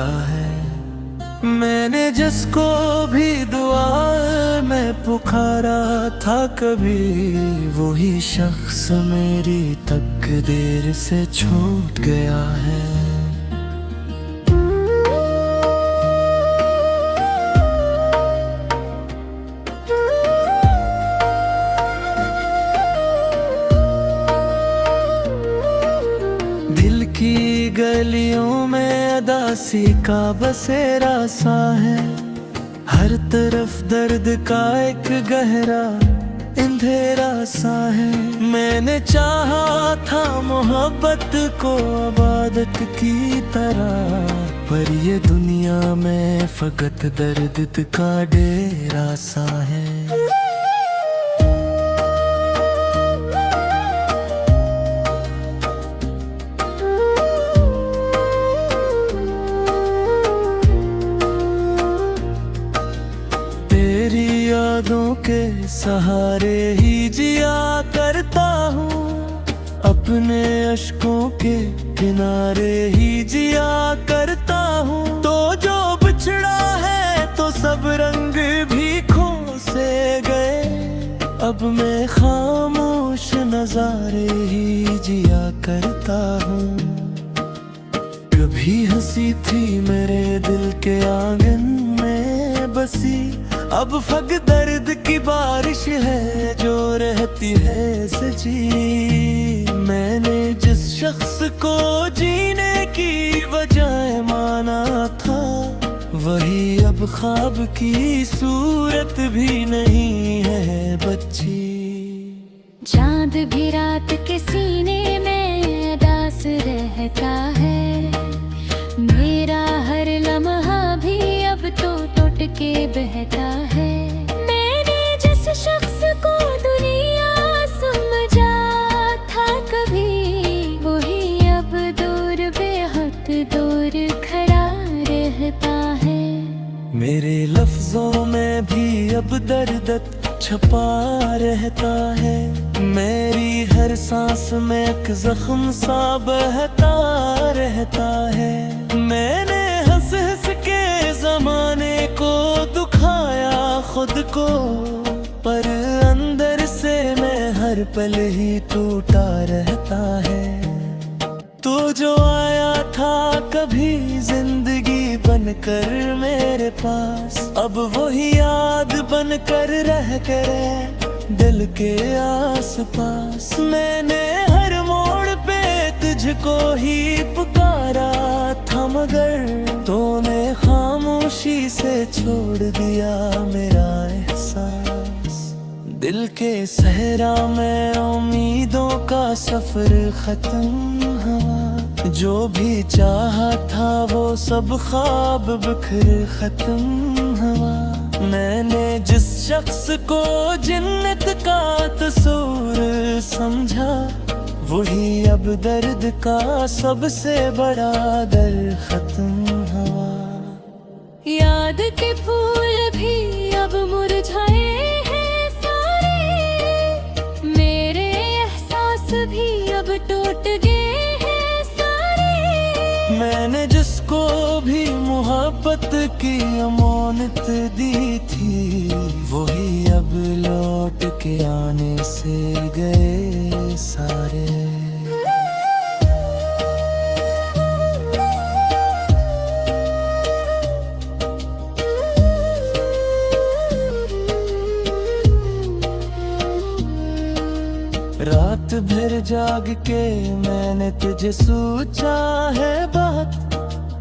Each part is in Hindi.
गया है। मैंने जिसको भी दुआ में पुकारा था कभी, वही शख्स मेरी तकदीर से छूट गया है। दिल की गलियों में अदासी का बसेरा सा है, हर तरफ दर्द का एक गहरा अंधेरा सा है। मैंने चाहा था मोहब्बत को इबादत की तरह, पर ये दुनिया में फकत दर्द का डेरा सा है। यादों के सहारे ही जिया करता हूँ, अपने अश्कों के किनारे ही जिया करता हूँ। तो जो बिछड़ा है तो सब रंग भी खो से गए, अब मैं खामोश नजारे ही जिया करता हूँ। कभी हंसी थी मेरे दिल के आंगन में बसी, अब फग दर्द की बारिश है जो रहती है सजी। मैंने जिस शख्स को जीने की वजह माना था, वही अब ख्वाब की सूरत भी नहीं है बच्ची। चांद भी रात के सीने में उदास रहता है, मेरा हर लम्हा भी अब तो टूट के बहता है। मैंने जिस शख्स को दुनिया समझा था कभी, वही अब दूर बेहद दूर खड़ा रहता है। मेरे लफ्जों में भी अब दर्द छपा रहता है, मेरी हर सांस में एक जख्म सा बहता रहता है। मैंने हंस हंस के जमाने को दुखाया खुद को, पर अंदर से मैं हर पल ही टूटा रहता है। तू जो आया था कभी जिंदगी बनकर मेरे पास, अब वही याद बनकर रह करे दिल के आसपास। मैंने हर मोड़ पे तुझको ही पुकारा था, मगर तूने खामोशी से छोड़ दिया मेरा एहसास। दिल के सहरा में उम्मीदों का सफर खत्म हुआ, जो भी चाहा था वो सब ख्वाब बिखर खत्म हुआ। मैंने जिस शख्स को जन्नत का तस्वीर समझा, वही अब दर्द का सबसे बड़ा दर खत्म हुआ। याद के फूल भी अब मुरझाए हैं सारे, मेरे एहसास भी अब टूट गए हैं सारे। मैंने जिसको भी मोहब्बत की अमानत दी थी, वही अब लौट के आने से गए सारे। रात भर जाग के मैंने तुझे सोचा है बात,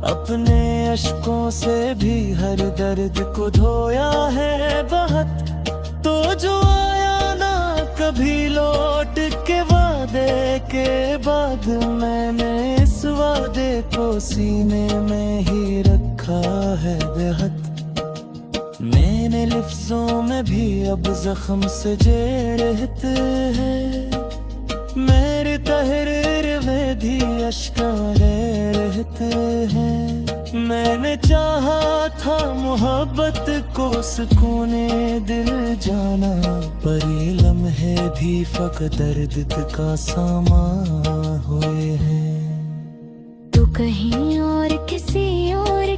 अपने अश्कों से भी हर दर्द को धोया है बहुत। तो जो आया ना कभी लौट के वादे के बाद, मैंने इस वादे को सीने में ही रखा है बेहद। मैंने लफ्जों में भी अब जख्म से रहते हैं, मेरे तहरीर में भी अश्कारे रहते हैं। मैंने चाहा था मोहब्बत को सुकूने दिल जाना, पर ये लम्हे भी फकत दर्द का सामा हुए हैं। तू कहीं और किसी और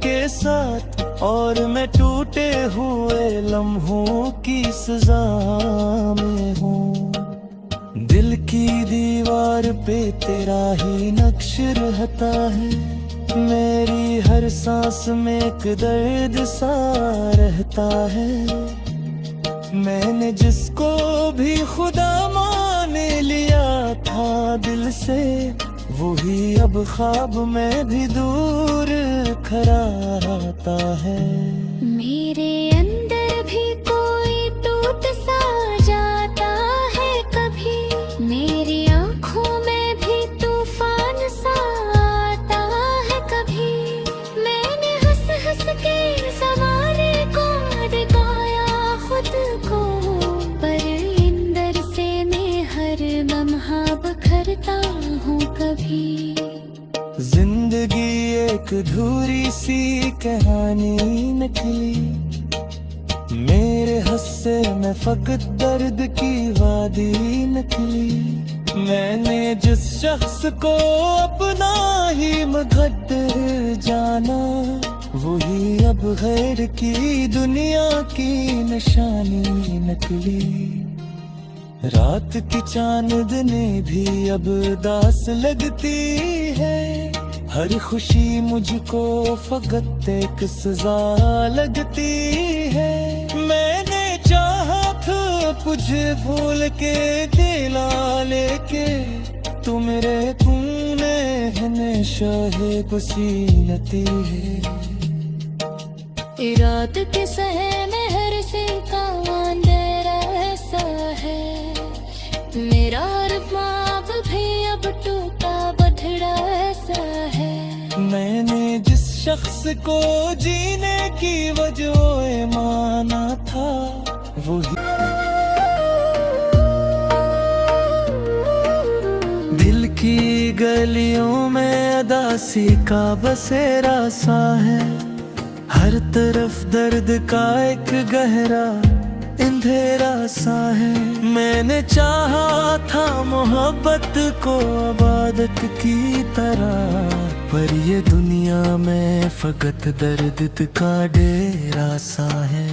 के साथ, और मैं टूटे हुए लम्हों की सजा में हूँ। दिल की दीवार पे तेरा ही नक्श रहता है, मेरी हर सांस में एक दर्द सा रहता है। मैंने जिसको भी खुदा मान लिया था दिल से, वही अब ख्वाब में भी दूर खड़ा आता है। मेरे अंदर भी कोई टूट सा जाता है कभी, मेरी आँखों में भी तूफान सा आता है कभी। मैंने हंस हंस के ज़माने को दिखाया खुद को, पर अंदर से मैं हर लम्हा बखरता हूँ कभी। जिंदगी एक अधूरी सी कहानी निकली, मेरे हिस्से में फकत दर्द की वादी निकली। मैंने जिस शख्स को अपना ही मुकद्दर जाना, वही अब गैर की दुनिया की निशानी निकली। रात की चांदनी भी अब दास लगती है, हर खुशी मुझको फकत एक सजा लगती है। मैंने चाहा था तुझे भूल के दिला लेके, तू मेरे तूने हमेशा है कुसीलती है। रात के सहमे हर से का अंधेरा ऐसा है, मेरा ख्वाब भी अब टूटा बधड़ा ऐसा है। मैंने जिस शख्स को जीने की वजह माना था, वही दिल की गलियों में अदासी का बसेरा सा है। हर तरफ दर्द का एक गहरा अंधेरा सा है। मैंने चाहा था मोहब्बत को इबादत की तरह, पर ये दुनिया में फकत दर्द का डेरा सा है।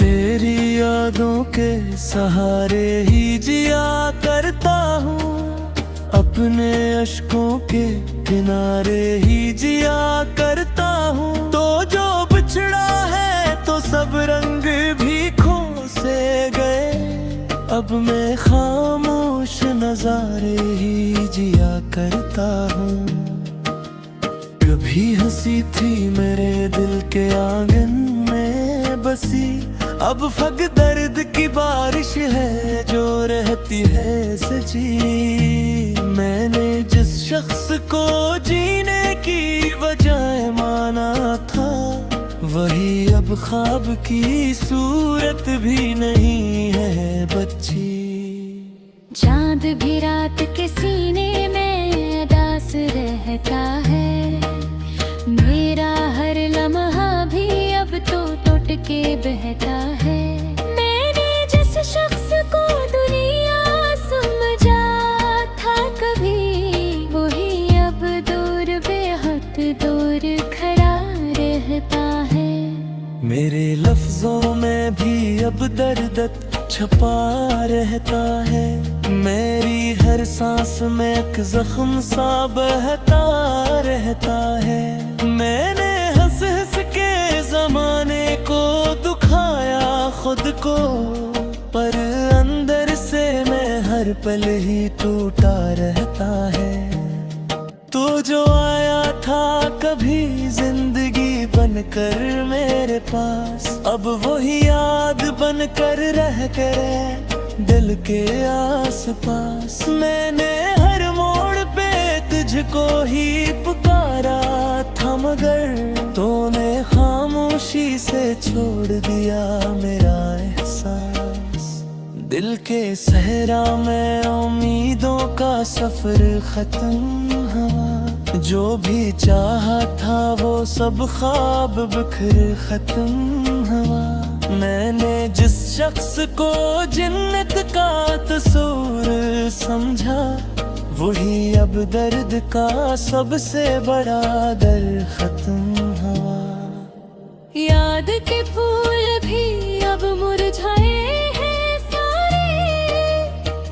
तेरी यादों के सहारे ही जिया करता हूँ, अपने अश्कों के किनारे ही जिया करता हूँ। तो जो बिछड़ा है तो सब रंग भी खो से गए, अब मैं खामोश नजारे ही जिया करता हूँ। कभी हंसी थी मेरे दिल के आंगन में बसी, अब फग दर्द की बारिश है जो रहती है सजी। मैंने जिस शख्स को जीने की वजह माना था, वही अब ख्वाब की सूरत भी नहीं है बच्ची। चांद भी रात के सीने में दास रहता है, मेरा हर लम्हा भी अब तो टूट के बहता है। मैंने जिस शख्स को दुनिया समझा था कभी, वही अब दूर बेहद दूर खड़ा रहता है। मेरे लफ्जों में भी अब दर्द छपा रहता है, मेरी हर सांस में एक जख्म सा बहता रहता है। मैंने हंस हंस के जमाने को दुखाया खुद को, पर अंदर से मैं हर पल ही टूटा रहता है। तू जो आया था कभी जिंदगी बनकर मेरे पास, अब वही याद बनकर रह करे दिल के आस पास। मैंने हर मोड़ पे तुझको ही पुकारा था, मगर तूने खामोशी से छोड़ दिया मेरा एहसास। दिल के सहरा में उम्मीदों का सफर खत्म हुआ, जो भी चाहा था वो सब ख्वाब बिखर खत्म हुआ। मैंने जिस शख्स को जिन्नत का तस्वीर समझा, वही अब दर्द का सबसे बड़ा दर खत्म हुआ। याद के फूल भी अब मुरझाए हैं सारे,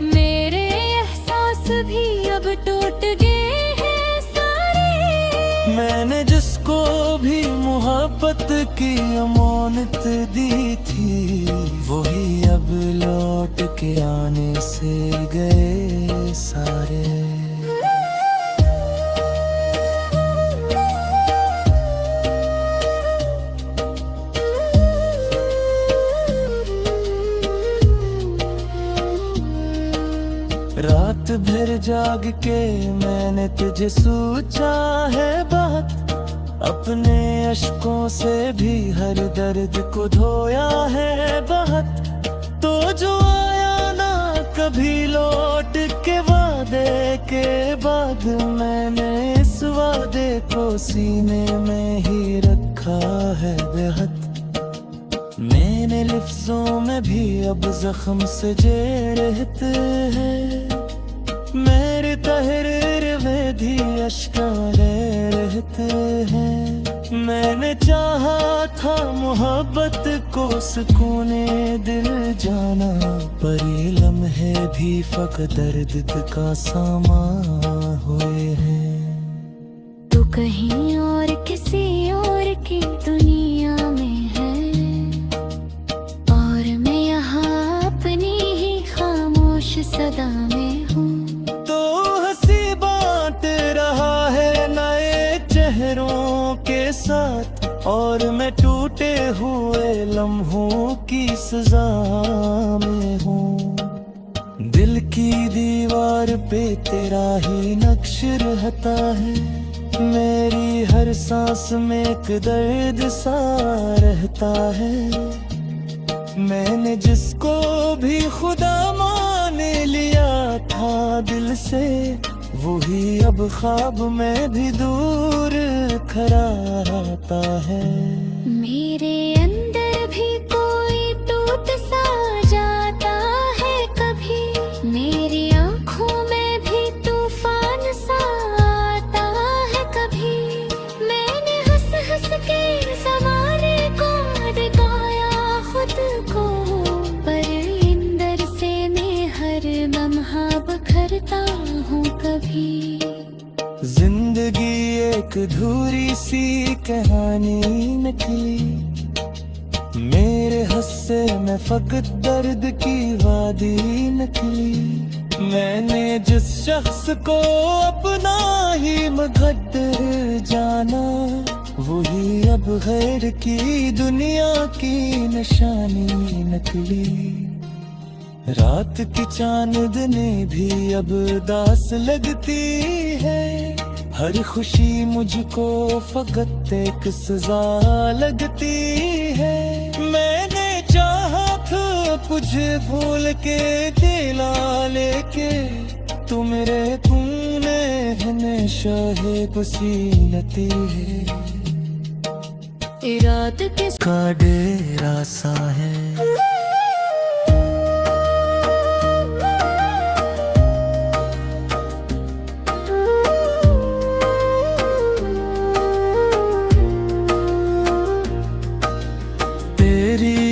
मेरे एहसास भी अब टूट गए हैं सारे। मैंने जिसको भी मोहब्बत की अमानत दी थी, वही अब लौट के आने से गए सारे। रात भर जाग के मैंने तुझे सोचा है बहुत, अपने अश्कों से भी हर दर्द को धोया है बहुत। तो जो आया ना कभी लौट के वादे के बाद, मैंने इस वादे को सीने में ही रखा है बेहद। मैंने लफ्जों में भी अब जख्म से रहते हैं, मेरे तहरीर में भी अश्कारे रहते हैं। मैंने चाहा था मोहब्बत को सुकूने दिल जाना, पर ये लम्हे भी फकत दर्द का सामा हुए हैं। तू कहीं और किसी और की दुनिया में है, और मैं यहाँ अपनी ही खामोश सदा में हूँ। तो हंसी बांट रहा है नए चेहरों के साथ, और मैं टूटे हुए लम्हों की सजा में हूँ। दिल की दीवार पे तेरा ही नक्श रहता है, मेरी हर सांस में एक दर्द सा रहता है। मैंने जिसको भी खुदा मान लिया था दिल से, वही अब ख्वाब में भी दूर खड़ा आता है। मेरे अंदर भी कोई टूट सा जाता है कभी, मेरी आँखों में भी तूफान सा आता है कभी। मैंने हंस हंस के ज़माने को दिखाया खुद को, पर अंदर से मैं हर लम्हा बखरता हूँ कभी। जिंदगी एक अधूरी सी कहानी निकली, मेरे हिस्से में फकत दर्द की वादी निकली। मैंने जिस शख्स को अपना ही मुकद्दर जाना, वही अब गैर की दुनिया की निशानी निकली। रात की चांदनी भी अब दास लगती है, हर खुशी मुझको फकत एक सजा लगती है। मैंने चाहा था तुझे भूल के दिला लेके, तू मेरे तूने हमेशा है पसीनती है। रात किसका डेरा सा है,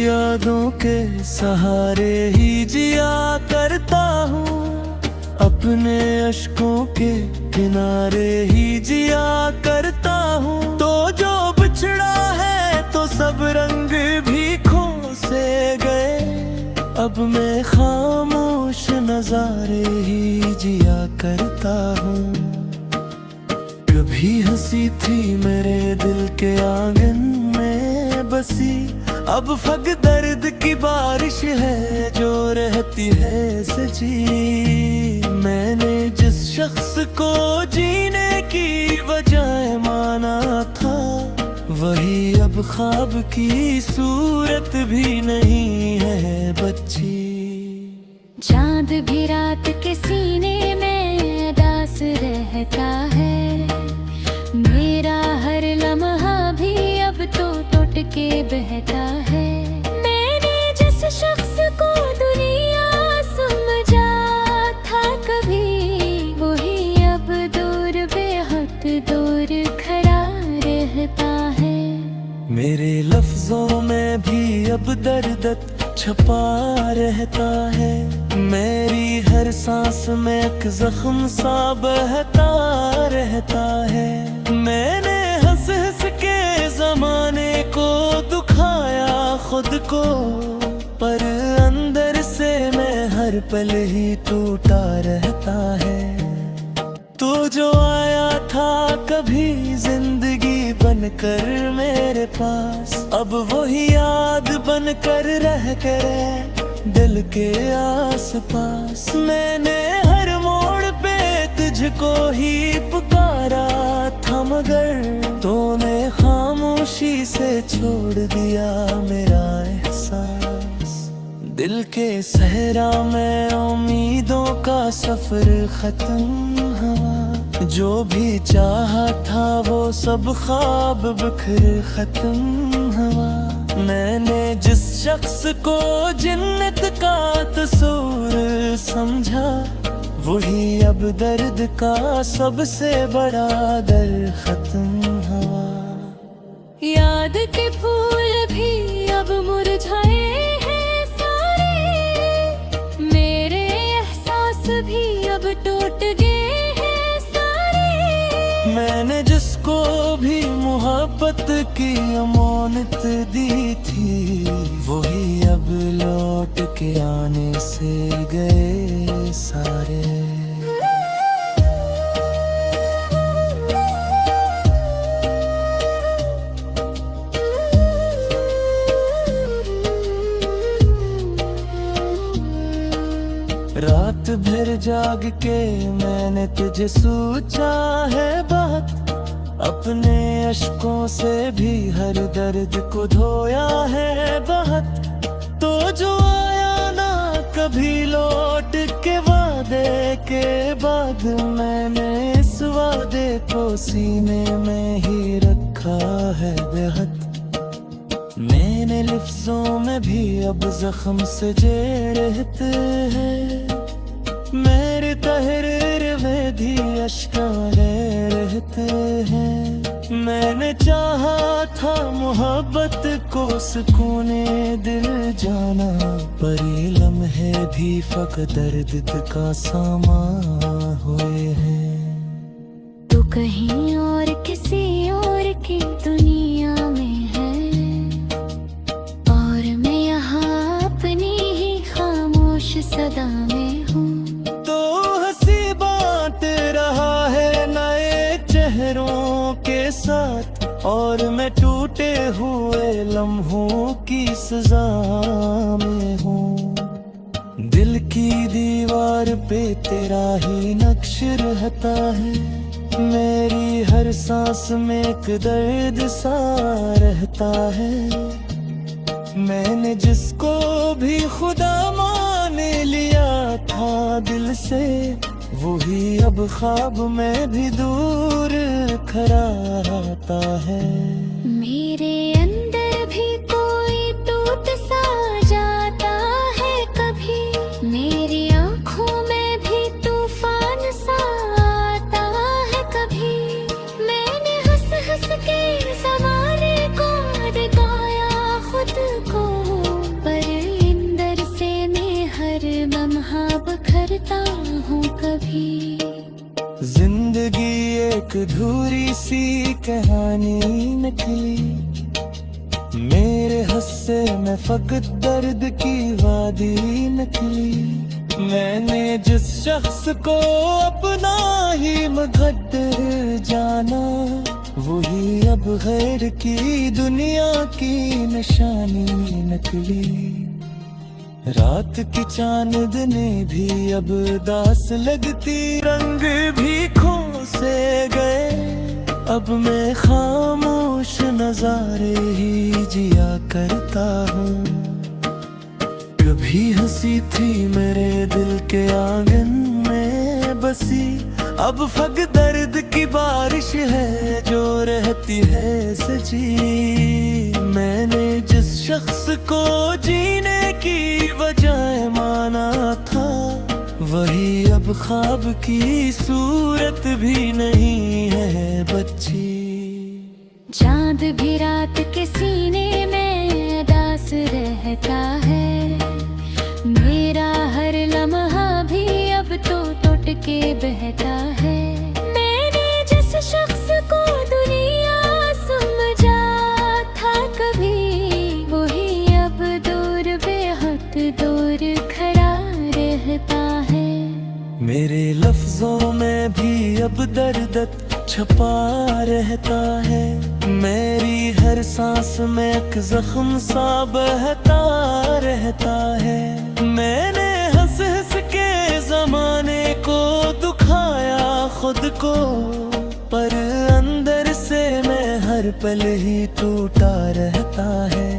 यादों के सहारे ही जिया करता हूँ, अपने अश्कों के किनारे ही जिया करता हूँ। तो जो बिछड़ा है तो सब रंग भी खो से गए, अब मैं खामोश नजारे ही जिया करता हूँ। कभी हंसी थी मेरे दिल के आंगन में बसी, अब फग दर्द की बारिश है जो रहती है सजी। मैंने जिस शख्स को जीने की वजह माना था, वही अब ख्वाब की सूरत भी नहीं है बच्ची। चांद भी रात के सीने में दास रहता है, अब दर्द छपा रहता है। मेरी हर सांस में एक जख्म सा बहता रहता है। मैंने हंस हंस के जमाने को दुखाया खुद को, पर अंदर से मैं हर पल ही टूटा रहता है। तू जो आया था कभी जिंदगी बनकर मेरे पास, अब वही याद बनकर रह करे दिल के आसपास। मैंने हर मोड़ पे तुझको ही पुकारा था, मगर तूने खामोशी से छोड़ दिया मेरा एहसास। दिल के सहरा में उम्मीदों का सफर खत्म हुआ, जो भी चाहा था वो सब ख्वाब बिखर खत्म हुआ। मैंने जिस शख्स को जन्नत का तस्वीर समझा, वही अब दर्द का सबसे बड़ा दर्द खत्म हुआ। याद के फूल भी अब मुरझाए हैं सारे, मेरे एहसास भी अब टूट गए हैं सारे। मैंने जिसको भी मोहब्बत की अमानत दी थी, वही अब लौट के आने से गए सारे। रात भर जाग के मैंने तुझे सोचा है बहुत, अपने अश्कों से भी हर दर्द को धोया है बहुत। तो जो आया ना कभी लौट के वादे के बाद, मैंने इस वादे को सीने में ही रखा है बेहद। मैंने लफ्जों में भी अब जख्म सजे रहते हैं, मेरे तहरीर में भी अश्कारे रहते हैं। मैंने चाहा था मोहब्बत को सुकूने दिल जाना, पर ये लम्हे भी फकत दर्द का सामा हुए हैं। तू कहीं और किसी और की दुनिया में है, और मैं यहाँ अपनी ही खामोश सदा में हूँ। तो हंसी बात रहा है नए चेहरों के साथ, और मैं टूटे हुए लम्हों की सजा में हूँ। दिल की दीवार पे तेरा ही नक्श रहता है, मेरी हर सांस में एक दर्द सा रहता है। मैंने जिसको भी खुदा मान लिया था दिल से, वही अब ख्वाब में भी दूर खड़ा आता है। मेरे अंदर भी कोई टूट सा जाता है कभी, मेरी आँखों में भी तूफान सा आता है कभी। मैंने हंस हंस के ज़माने को दिखाया खुद को, पर अंदर से मैं हर लम्हा बखरता हूँ कभी। जिंदगी एक अधूरी सी कहानी निकली, मेरे हिस्से में फकत दर्द की वादी निकली। मैंने जिस शख्स को अपना ही मुकद्दर जाना, वही अब गैर की दुनिया की निशानी निकली। रात की चांदनी भी अब दास लगती, रंग भी खो से गए, अब मैं खामोश नजारे ही जिया करता हूँ। कभी हंसी थी मेरे दिल के आंगन में बसी, अब फग दर्द की बारिश है जो रहती है सजी। मैंने जिस शख्स को जीने की वजह माना था, वही अब ख्वाब की सूरत भी नहीं है बच्ची। चांद भी रात के सीने में दास रह सहता है। मेरा हर लम्हा भी अब तो टूट के बहता है। मैंने जिस शख्स को दुनिया समझा था कभी, वही अब दूर बेहद दूर खड़ा रहता है। मेरे लफ्जों में भी अब दर्द छपा रहता है। मेरी हर सांस में एक जख्म सा बहता रहता है। मैंने हंस हंस के जमाने को दुखाया खुद को, पर अंदर से मैं हर पल ही टूटा रहता है।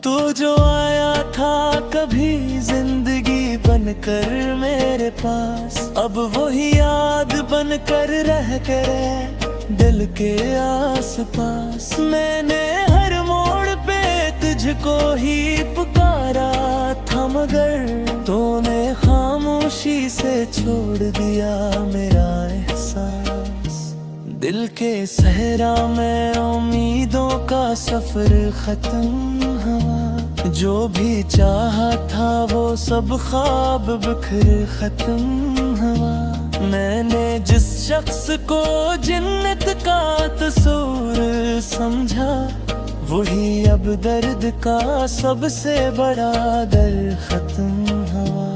तू जो आया था कभी जिंदगी बनकर मेरे पास, अब वही याद बनकर रह करे दिल के आसपास। मैंने हर मोड़ पे तुझको ही पुकारा था, मगर तूने खामोशी से छोड़ दिया मेरा एहसास। दिल के सहरा में उम्मीदों का सफर खत्म हुआ। जो भी चाहा था वो सब ख्वाब बिखर खत्म हुआ। मैंने जिस शख्स को जन्नत का तस्वीर समझा, वही अब दर्द का सबसे बड़ा दर्द खत्म हुआ।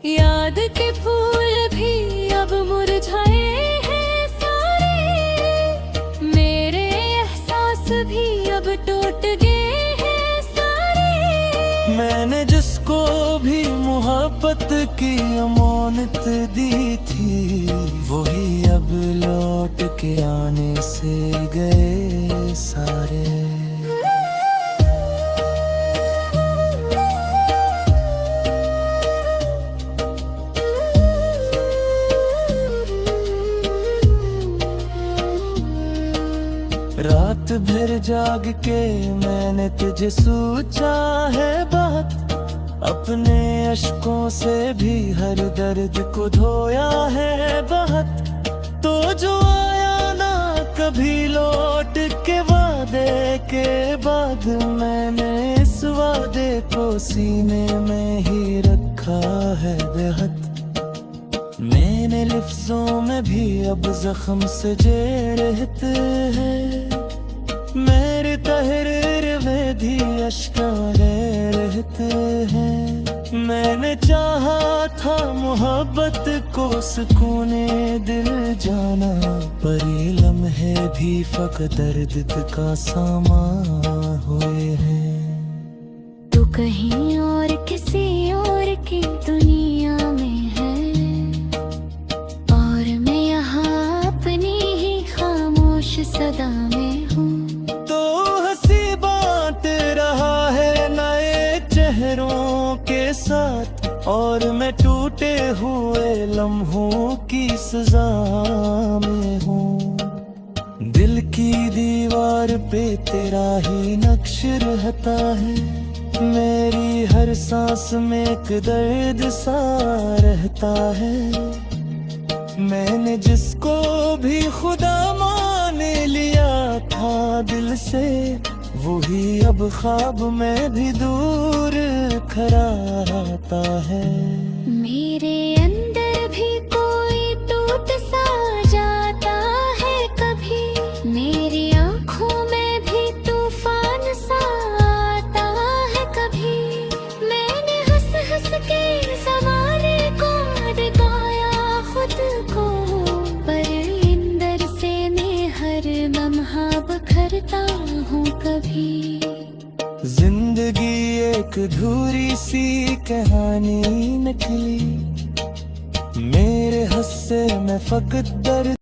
याद के फूल भी अब मुरझाए हैं सारे, मेरे एहसास भी अब टूट गए हैं सारे। मैंने जिसको भी मोहब्बत की अमानत दी थी, वही अब लौट के आने से गए सारे। रात भर जाग के मैंने तुझे सोचा है बहुत, अपने अश्कों से भी हर दर्द को धोया है बहुत। तो जो आया ना कभी लौट के वादे के बाद, मैंने इस वादे को सीने में ही रखा है बेहद। मैंने लफ्जों में भी अब जख्म सजे रहते हैं। मेरे तहरीर में भी अश्कारे रहते हैं। मैंने चाहा था मोहब्बत को सुकूने दिल जाना, पर ये लम्हे भी फकत दर्द का सामा हुए हैं। तू कहीं और किसी और की दुनिया में है, और मैं यहाँ अपनी ही खामोश सदा में हूँ। तो हंसी बांट रहा है नए चेहरों के साथ, और मैं टूटे हुए लम्हों की सजा में हूँ। दिल की दीवार पे तेरा ही नक्श रहता है। मेरी हर सांस में एक दर्द सा रहता है। मैंने जिसको भी खुदा मान लिया था दिल से, वही अब ख्वाब में भी दूर खड़ा आता है। मेरे अंदर भी कोई टूट सा जाता है कभी, मेरी आँखों में भी तूफान सा आता है कभी। मैंने हंस हंस के ज़माने को दिखाया खुद को, पर अंदर से मैं हर लम्हा बखरता हूँ कभी। जिंदगी एक अधूरी सी कहानी निकली, मेरे हिस्से में फकत दर्द